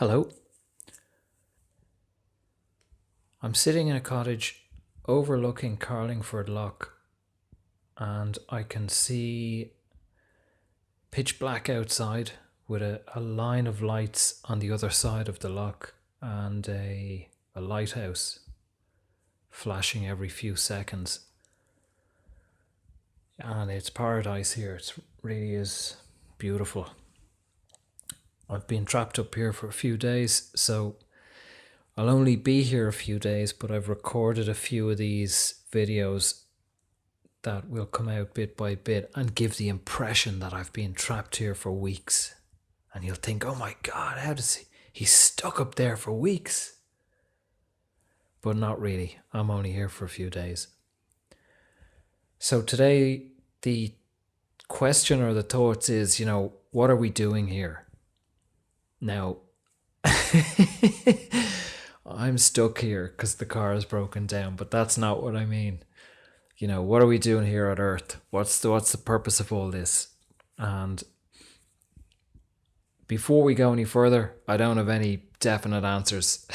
Hello. I'm sitting in a cottage overlooking Carlingford Loch, and I can see pitch black outside with a line of lights on the other side of the loch and a lighthouse flashing every few seconds. And it's paradise here. It really is beautiful. I've been trapped up here for a few days, so I'll only be here a few days, but I've recorded a few of these videos that will come out bit by bit and give the impression that I've been trapped here for weeks. And you'll think, oh my God, how does he's stuck up there for weeks? But not really. I'm only here for a few days. So today, the question or the thoughts is, what are we doing here? Now, I'm stuck here because the car is broken down, but that's not what I mean. What are we doing here on Earth? What's the purpose of all this? And before we go any further, I don't have any definite answers.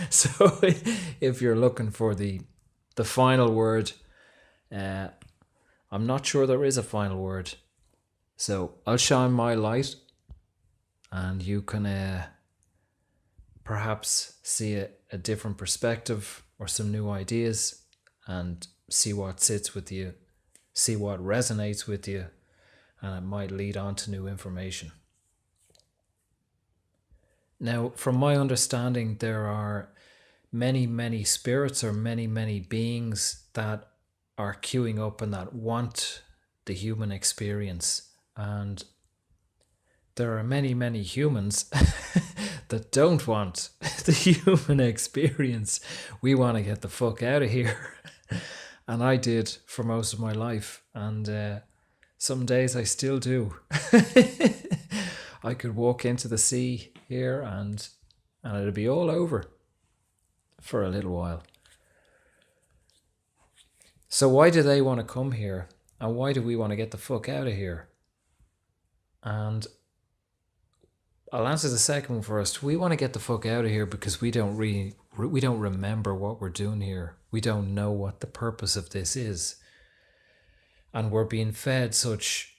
So if you're looking for the final word, I'm not sure there is a final word. So I'll shine my light and you can perhaps see a different perspective or some new ideas and see what sits with you, see what resonates with you, and it might lead on to new information. Now, from my understanding, there are many, many spirits or many, many beings that are queuing up and that want the human experience. And there are many, many humans that don't want the human experience. We want to get the fuck out of here. And I did for most of my life. And some days I still do. I could walk into the sea here and it'd be all over for a little while. So why do they want to come here? And why do we want to get the fuck out of here? And I'll answer the second one first. We want to get the fuck out of here because we don't remember what we're doing here. We don't know what the purpose of this is. And we're being fed such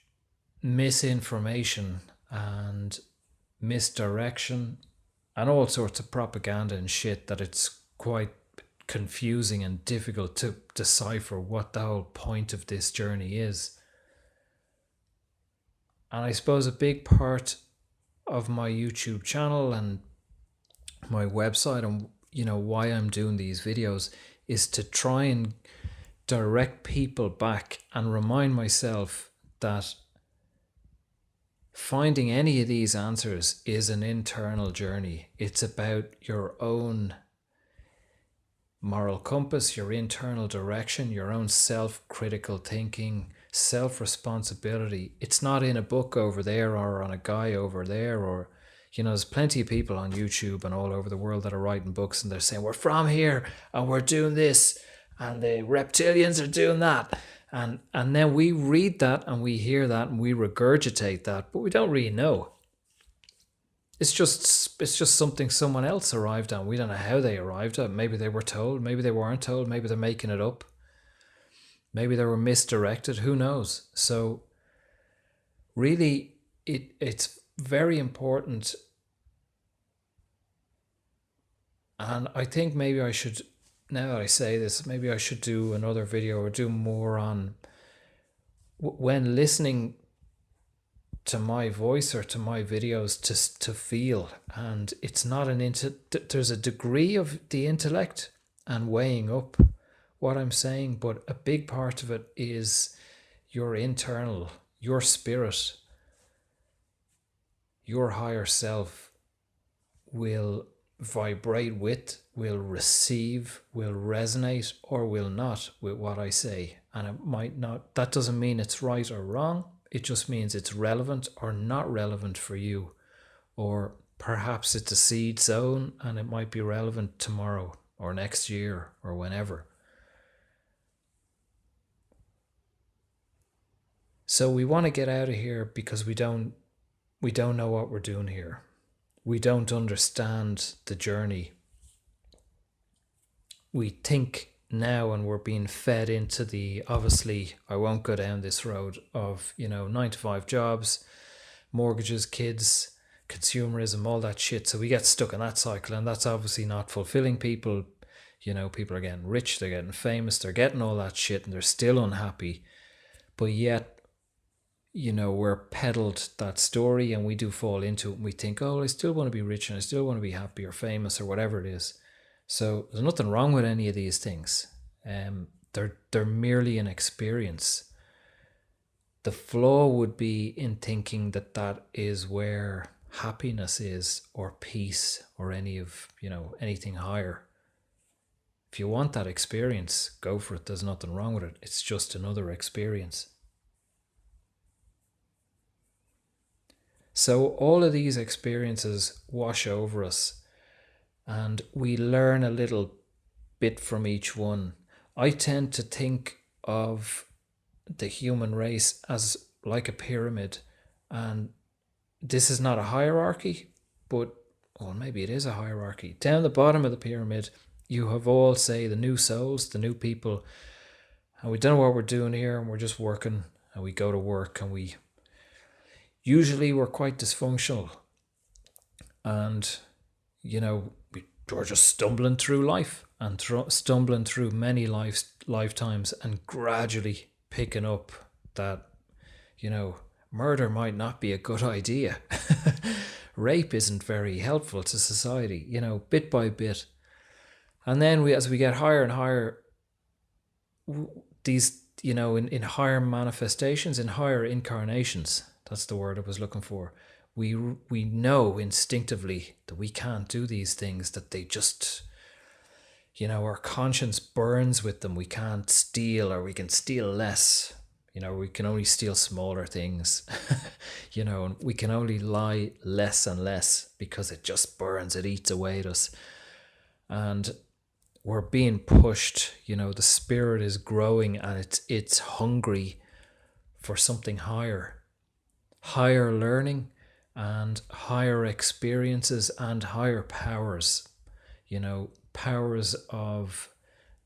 misinformation and misdirection and all sorts of propaganda and shit that it's quite confusing and difficult to decipher what the whole point of this journey is. And I suppose a big part of my YouTube channel and my website and why I'm doing these videos is to try and direct people back and remind myself that finding any of these answers is an internal journey. It's about your own moral compass, your internal direction, your own self-critical thinking, self-responsibility. It's not in a book over there or on a guy over there, or there's plenty of people on YouTube and all over the world that are writing books and they're saying we're from here and we're doing this and the reptilians are doing that, and then we read that and we hear that and we regurgitate that, but we don't really know. It's just something someone else arrived on. We don't know how they arrived at it. Maybe they were told, maybe they weren't told, maybe they're making it up. Maybe they were misdirected, who knows? So really it's very important. And I think maybe I should, now that I say this, maybe I should do another video or do more on when listening to my voice or to my videos to feel. And it's not there's a degree of the intellect and weighing up what I'm saying, but a big part of it is your internal, your spirit, your higher self will vibrate with, will receive, will resonate, or will not with what I say. And it might not, that doesn't mean it's right or wrong. It just means it's relevant or not relevant for you. Or perhaps it's a seed sown and it might be relevant tomorrow or next year or whenever. So we want to get out of here because we don't know what we're doing here. we don't understand the journey. We think now, and we're being fed into the, obviously, I won't go down this road of, 9 to 5 jobs, mortgages, kids, consumerism, all that shit. So we get stuck in that cycle, and that's obviously not fulfilling people. People are getting rich, they're getting famous, they're getting all that shit, and they're still unhappy. But yet, we're peddled that story, and we do fall into it, and we think, oh, I still want to be rich, and I still want to be happy or famous or whatever it is. So there's nothing wrong with any of these things. They're merely an experience. The flaw would be in thinking that that is where happiness is, or peace, or any of, anything higher. If you want that experience, go for it. There's nothing wrong with it. It's just another experience. So all of these experiences wash over us, and we learn a little bit from each one. I tend to think of the human race as like a pyramid, and this is not a hierarchy, but maybe it is a hierarchy. Down the bottom of the pyramid, you have all, say, the new souls, the new people, and we don't know what we're doing here, and we're just working, and we go to work, and we're quite dysfunctional, and we're just stumbling through life, and stumbling through many lifetimes, and gradually picking up that murder might not be a good idea. Rape isn't very helpful to society, bit by bit. And then as we get higher and higher, these, in higher manifestations, in higher incarnations, that's the word I was looking for, we know instinctively that we can't do these things, that they just, our conscience burns with them. We can't steal, or we can steal less. We can only steal smaller things. And we can only lie less and less because it just burns, it eats away at us. And we're being pushed, the spirit is growing, and it's hungry for something higher learning, and higher experiences, and higher powers, powers of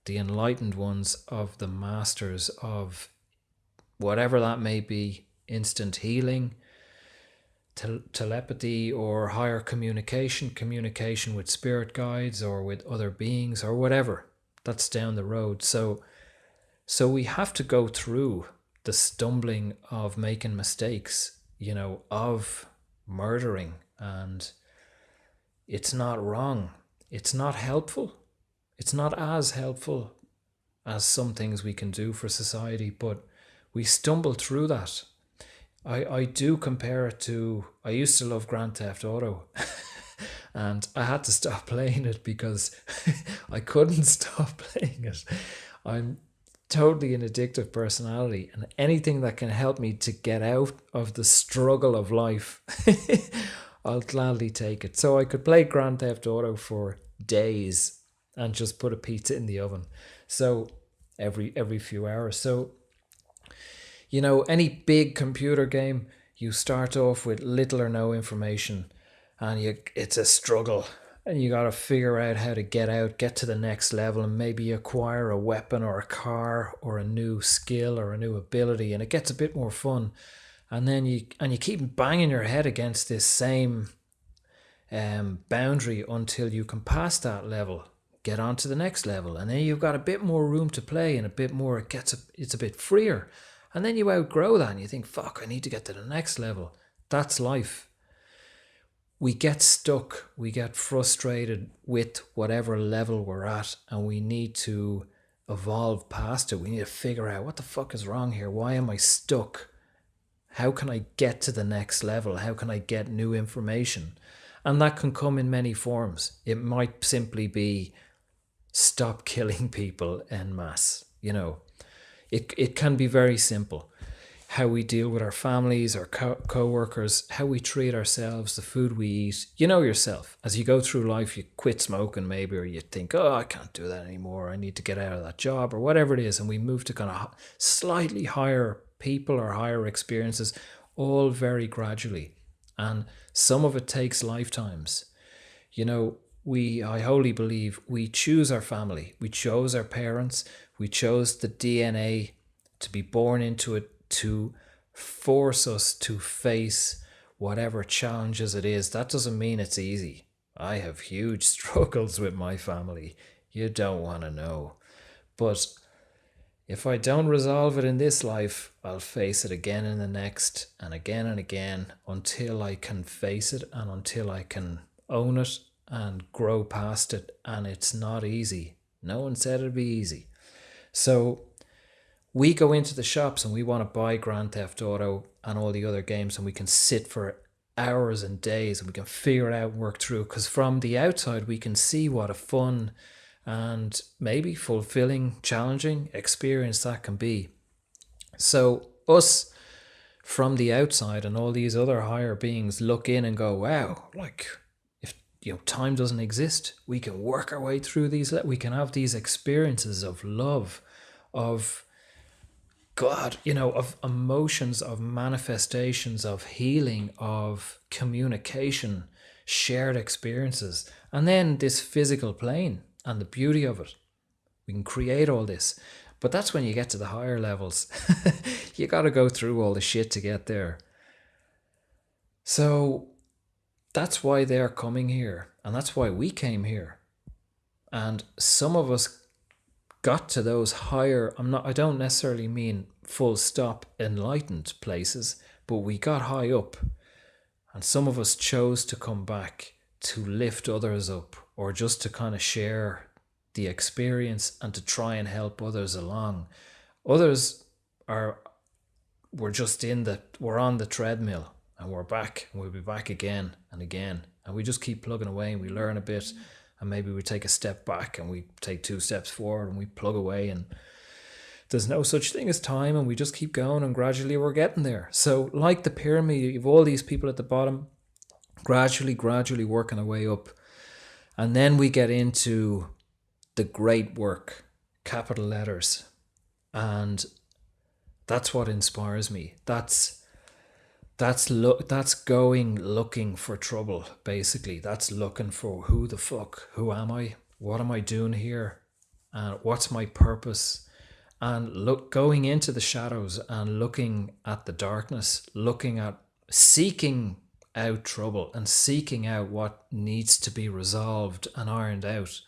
the enlightened ones, of the masters, of whatever that may be, instant healing, telepathy, or higher communication with spirit guides, or with other beings, or whatever. That's down the road. So we have to go through the stumbling of making mistakes, of murdering, and it's not wrong. It's not helpful. It's not as helpful as some things we can do for society, but we stumble through that. I do compare it to, I used to love Grand Theft Auto and I had to stop playing it because I couldn't stop playing it. I'm totally an addictive personality, and anything that can help me to get out of the struggle of life, I'll gladly take it. So I could play Grand Theft Auto for days and just put a pizza in the oven. So every few hours. So any big computer game, you start off with little or no information, and it's a struggle, and you got to figure out how to get to the next level, and maybe acquire a weapon or a car or a new skill or a new ability, and it gets a bit more fun. And then you keep banging your head against this same boundary until you can pass that level, get on to the next level, and then you've got a bit more room to play, and a bit more, it's a bit freer. And then you outgrow that and you think, fuck, I need to get to the next level. That's life. We get stuck, we get frustrated with whatever level we're at, and we need to evolve past it. We need to figure out, what the fuck is wrong here? Why am I stuck? How can I get to the next level? How can I get new information? And that can come in many forms. It might simply be stop killing people en masse, It can be very simple. How we deal with our families, our co-workers, how we treat ourselves, the food we eat. You know yourself. As you go through life, you quit smoking maybe, or you think, oh, I can't do that anymore. I need to get out of that job, or whatever it is. And we move to kind of slightly higher people or higher experiences, all very gradually. And some of it takes lifetimes. You know, I wholly believe we choose our family. We chose our parents. We chose the DNA to be born into it to force us to face whatever challenges it is. That doesn't mean it's easy. I have huge struggles with my family. You don't want to know. But if I don't resolve it in this life, I'll face it again in the next and again until I can face it and until I can own it and grow past it. And it's not easy. No one said it'd be easy. So we go into the shops and we want to buy Grand Theft Auto and all the other games, and we can sit for hours and days and we can figure it out and work through, because from the outside we can see what a fun and maybe fulfilling, challenging experience that can be. So us from the outside and all these other higher beings look in and go, wow, like, if time doesn't exist, we can work our way through these. We can have these experiences of love, of God, of emotions, of manifestations, of healing, of communication, shared experiences, and then this physical plane and the beauty of it. We can create all this. But that's when you get to the higher levels. You got to go through all the shit to get there. So that's why they're coming here. And that's why we came here. And some of us got to those higher, I don't necessarily mean full stop enlightened places, but we got high up. And some of us chose to come back to lift others up, or just to kind of share the experience and to try and help others along. Others we're on the treadmill, and we're back, and we'll be back again and again. And we just keep plugging away, and we learn a bit, and maybe we take a step back and we take 2 steps forward and we plug away, and there's no such thing as time, and we just keep going, and gradually we're getting there. So like the pyramid, you have all these people at the bottom, gradually working their way up. And then we get into the great work, capital letters. And that's what inspires me. That's going looking for trouble, basically. That's looking for who the fuck, who am I? What am I doing here? And what's my purpose? And going into the shadows and looking at the darkness, looking at seeking out trouble and seeking out what needs to be resolved and ironed out.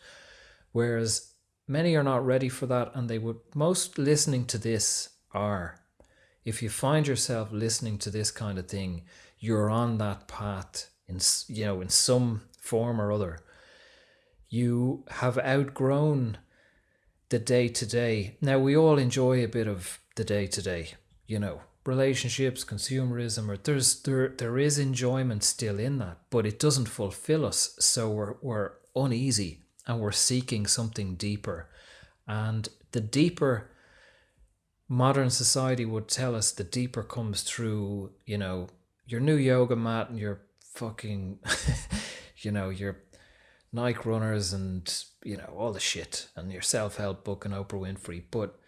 Whereas many are not ready for that, and most listening to this are. If you find yourself listening to this kind of thing, you're on that path in some form or other. You have outgrown the day-to-day. Now, we all enjoy a bit of the day-to-day, relationships, consumerism, or there is enjoyment still in that, but it doesn't fulfill us. So we're uneasy, and we're seeking something deeper. And the deeper, modern society would tell us, the deeper comes through, your new yoga mat and your fucking, your Nike runners and, all the shit, and your self-help book and Oprah Winfrey. But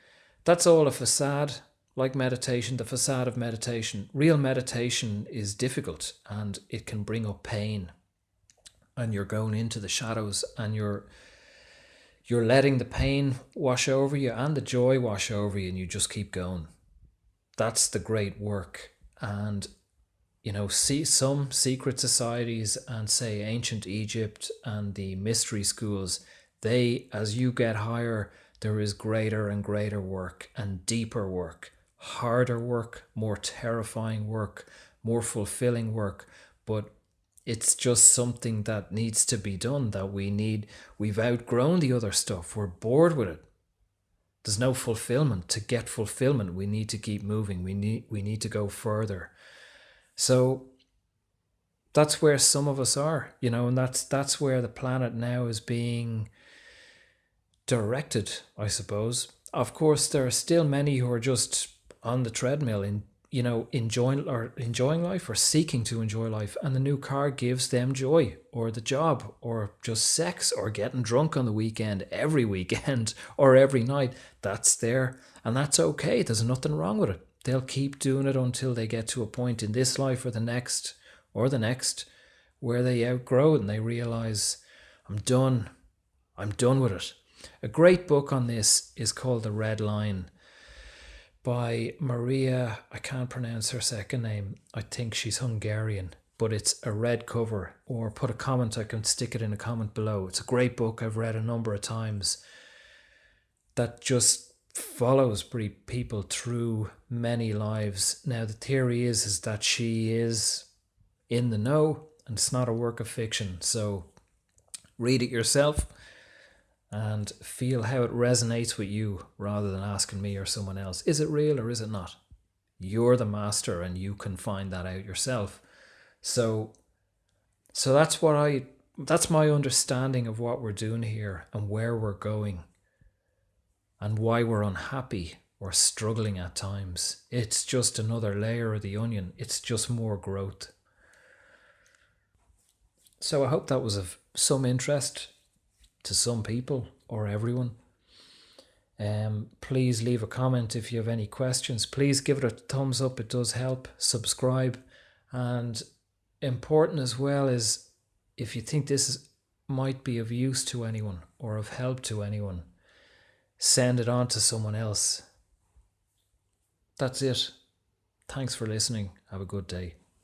that's all a facade. Like meditation, the facade of meditation. Real meditation is difficult, and it can bring up pain. And you're going into the shadows, and you're letting the pain wash over you and the joy wash over you, and you just keep going. That's the great work. And, see some secret societies and say ancient Egypt and the mystery schools, as you get higher, there is greater and greater work and deeper work. Harder work, more terrifying work, more fulfilling work, but it's just something that needs to be done, that we've outgrown the other stuff. We're bored with it. There's no fulfillment. To get fulfillment, we need to keep moving. We need to go further. So that's where some of us are, and that's where the planet now is being directed, I suppose. Of course, there are still many who are just on the treadmill enjoying life, or seeking to enjoy life, and the new car gives them joy, or the job, or just sex, or getting drunk on the weekend, every weekend, or every night. That's there, and that's okay. There's nothing wrong with it. They'll keep doing it until they get to a point in this life or the next or the next, where they outgrow it and they realize, I'm done with it. A great book on this is called The Red Line by Maria, I can't pronounce her second name, I think she's Hungarian, but it's a red cover. Or put a comment, I can stick it in a comment below. It's a great book I've read a number of times that just follows people through many lives. Now the theory is that she is in the know and it's not a work of fiction. So read it yourself and feel how it resonates with you rather than asking me or someone else. Is it real or is it not? You're the master and you can find that out yourself. So that's my understanding of what we're doing here and where we're going and why we're unhappy or struggling at times. It's just another layer of the onion. It's just more growth. So I hope that was of some interest to some people or everyone. Please leave a comment if you have any questions. Please give it a thumbs up. It does help. Subscribe. And important as well is, if you think this might be of use to anyone or of help to anyone, send it on to someone else. That's it. Thanks for listening. Have a good day.